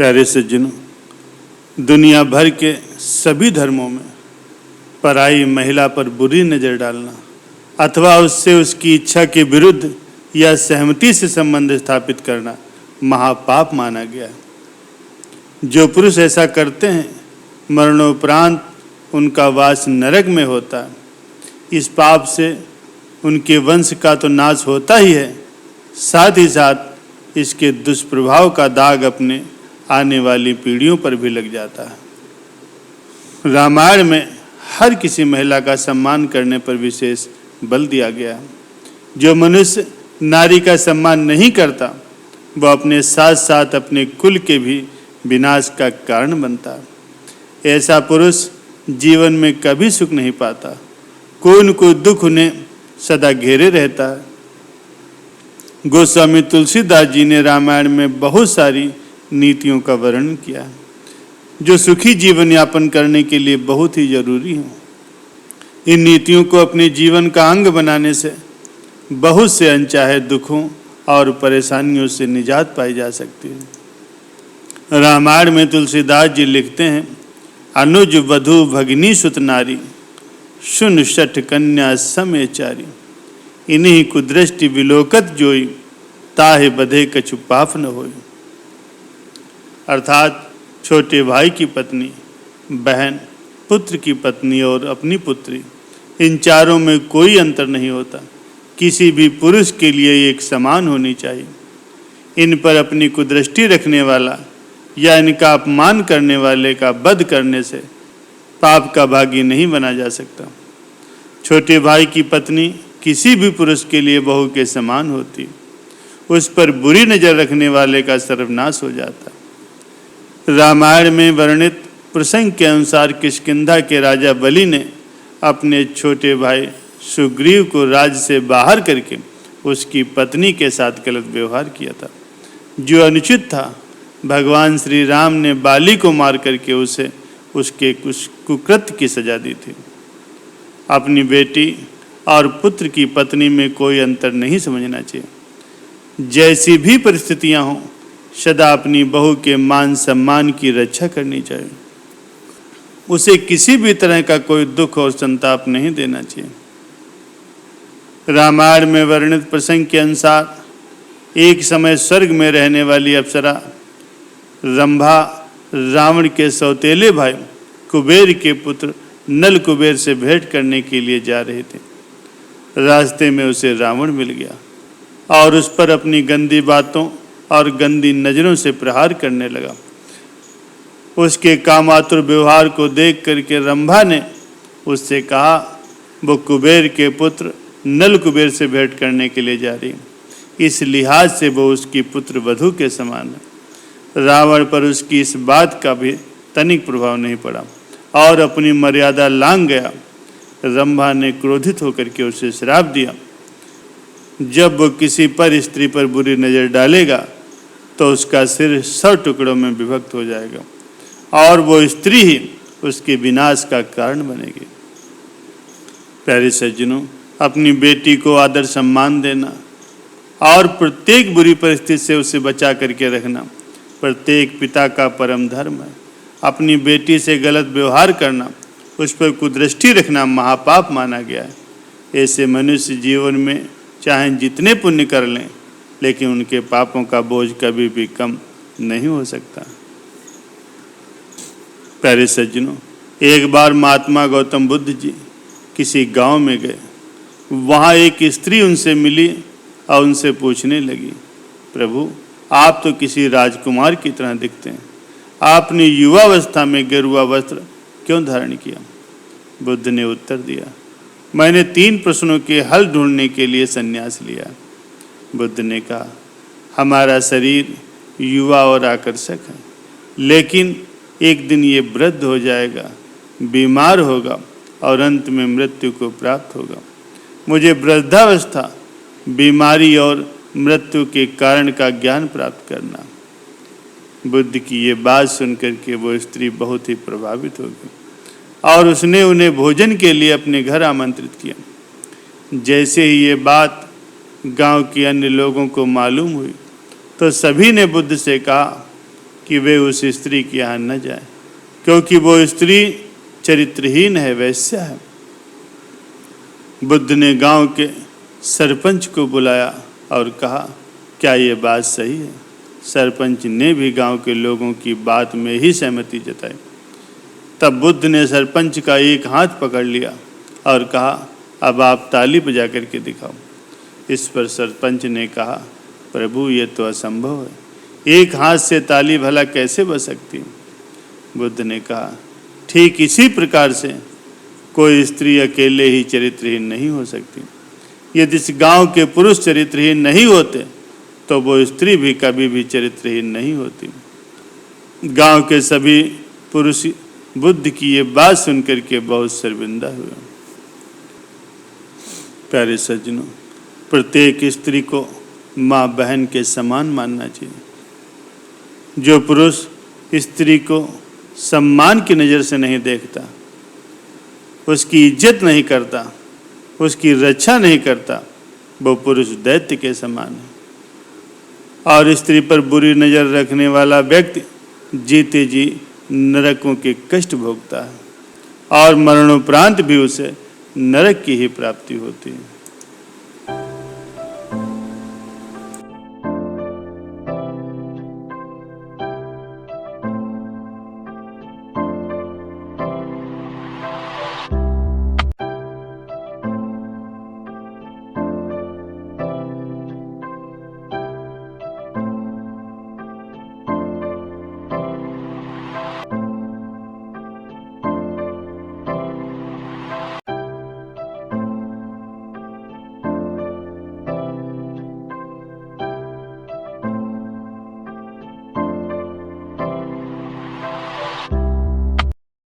प्यारे सज्जनों, दुनिया भर के सभी धर्मों में पराई महिला पर बुरी नज़र डालना अथवा उससे उसकी इच्छा के विरुद्ध या सहमति से संबंध स्थापित करना महापाप माना गया है। जो पुरुष ऐसा करते हैं मरणोपरांत उनका वास नरक में होता है। इस पाप से उनके वंश का तो नाश होता ही है, साथ ही साथ इसके दुष्प्रभाव का दाग अपने आने वाली पीढ़ियों पर भी लग जाता है। रामायण में हर किसी महिला का सम्मान करने पर विशेष बल दिया गया है। जो मनुष्य नारी का सम्मान नहीं करता वह अपने साथ साथ अपने कुल के भी विनाश का कारण बनता है। ऐसा पुरुष जीवन में कभी सुख नहीं पाता, कोई न कोई दुख उन्हें सदा घेरे रहता है। गोस्वामी तुलसीदास जी ने रामायण में बहुत सारी नीतियों का वर्णन किया है जो सुखी जीवन यापन करने के लिए बहुत ही जरूरी हैं। इन नीतियों को अपने जीवन का अंग बनाने से बहुत से अनचाहे दुखों और परेशानियों से निजात पाई जा सकती है। रामायण में तुलसीदास जी लिखते हैं, अनुज वधु भगिनी सुत नारी शुन शठ कन्या समेचारी इन्हीं कुदृष्टि विलोकत जोई ताहे बधे कछु पाप न होई। अर्थात छोटे भाई की पत्नी, बहन, पुत्र की पत्नी और अपनी पुत्री, इन चारों में कोई अंतर नहीं होता। किसी भी पुरुष के लिए एक समान होनी चाहिए। इन पर अपनी कुदृष्टि रखने वाला या इनका अपमान करने वाले का वध करने से पाप का भागी नहीं बना जा सकता। छोटे भाई की पत्नी किसी भी पुरुष के लिए बहू के समान होती, उस पर बुरी नज़र रखने वाले का सर्वनाश हो जाता। रामायण में वर्णित प्रसंग के अनुसार किष्किंधा के राजा बलि ने अपने छोटे भाई सुग्रीव को राज्य से बाहर करके उसकी पत्नी के साथ गलत व्यवहार किया था, जो अनुचित था। भगवान श्री राम ने बाली को मार करके उसे उसके कुकृत्य की सजा दी थी। अपनी बेटी और पुत्र की पत्नी में कोई अंतर नहीं समझना चाहिए। जैसी भी परिस्थितियां हों, सदा अपनी बहू के मान सम्मान की रक्षा करनी चाहिए। उसे किसी भी तरह का कोई दुख और संताप नहीं देना चाहिए। रामायण में वर्णित प्रसंग के अनुसार एक समय स्वर्ग में रहने वाली अप्सरा रंभा रावण के सौतेले भाई कुबेर के पुत्र नल कुबेर से भेंट करने के लिए जा रहे थे। रास्ते में उसे रावण मिल गया और उस पर अपनी गंदी बातों और गंदी नज़रों से प्रहार करने लगा। उसके कामातुर व्यवहार को देख करके रंभा ने उससे कहा, वो कुबेर के पुत्र नल कुबेर से भेंट करने के लिए जा रही, इस लिहाज से वो उसकी पुत्र वधू के समान है। रावण पर उसकी इस बात का भी तनिक प्रभाव नहीं पड़ा और अपनी मर्यादा लांघ गया। रंभा ने क्रोधित होकर के उसे श्राप दिया, जब वो किसी पर स्त्री पर बुरी नज़र डालेगा तो उसका सिर 100 टुकड़ों में विभक्त हो जाएगा और वो स्त्री ही उसके विनाश का कारण बनेगी। प्यारे सज्जनों, अपनी बेटी को आदर सम्मान देना और प्रत्येक बुरी परिस्थिति से उसे बचा करके रखना प्रत्येक पिता का परम धर्म है। अपनी बेटी से गलत व्यवहार करना, उस पर कुदृष्टि रखना महापाप माना गया है। ऐसे मनुष्य जीवन में चाहे जितने पुण्य कर लें, लेकिन उनके पापों का बोझ कभी भी कम नहीं हो सकता। प्यारे सज्जनों, एक बार महात्मा गौतम बुद्ध जी किसी गांव में गए। वहाँ एक स्त्री उनसे मिली और उनसे पूछने लगी, प्रभु, आप तो किसी राजकुमार की तरह दिखते हैं, आपने युवावस्था में गेरुआ वस्त्र क्यों धारण किया? बुद्ध ने उत्तर दिया, मैंने 3 प्रश्नों के हल ढूंढने के लिए संन्यास लिया। बुद्ध ने कहा, हमारा शरीर युवा और आकर्षक है, लेकिन एक दिन ये वृद्ध हो जाएगा, बीमार होगा और अंत में मृत्यु को प्राप्त होगा। मुझे वृद्धावस्था, बीमारी और मृत्यु के कारण का ज्ञान प्राप्त करना। बुद्ध की ये बात सुनकर के वो स्त्री बहुत ही प्रभावित हो गई और उसने उन्हें भोजन के लिए अपने घर आमंत्रित किया। जैसे ही ये बात गांव के अन्य लोगों को मालूम हुई तो सभी ने बुद्ध से कहा कि वे उस स्त्री के यहाँ न जाए, क्योंकि वो स्त्री चरित्रहीन है, वैश्या है। बुद्ध ने गांव के सरपंच को बुलाया और कहा, क्या ये बात सही है? सरपंच ने भी गांव के लोगों की बात में ही सहमति जताई। तब बुद्ध ने सरपंच का एक हाथ पकड़ लिया और कहा, अब आप ताली बजा करके दिखाओ। इस पर सरपंच ने कहा, प्रभु ये तो असंभव है, एक हाथ से ताली भला कैसे बज सकती है? बुद्ध ने कहा, ठीक इसी प्रकार से कोई स्त्री अकेले ही चरित्रहीन नहीं हो सकती। यदि इस गांव के पुरुष चरित्रहीन नहीं होते तो वो स्त्री भी कभी भी चरित्रहीन नहीं होती। गांव के सभी पुरुष बुद्ध की ये बात सुनकर के बहुत शर्मिंदा हुए। प्यारे सज्जनों, प्रत्येक स्त्री को माँ बहन के समान मानना चाहिए। जो पुरुष स्त्री को सम्मान की नज़र से नहीं देखता, उसकी इज्जत नहीं करता, उसकी रक्षा नहीं करता, वो पुरुष दैत्य के समान है। और स्त्री पर बुरी नज़र रखने वाला व्यक्ति जीते जी नरकों के कष्ट भोगता है और मरणोपरांत भी उसे नरक की ही प्राप्ति होती है।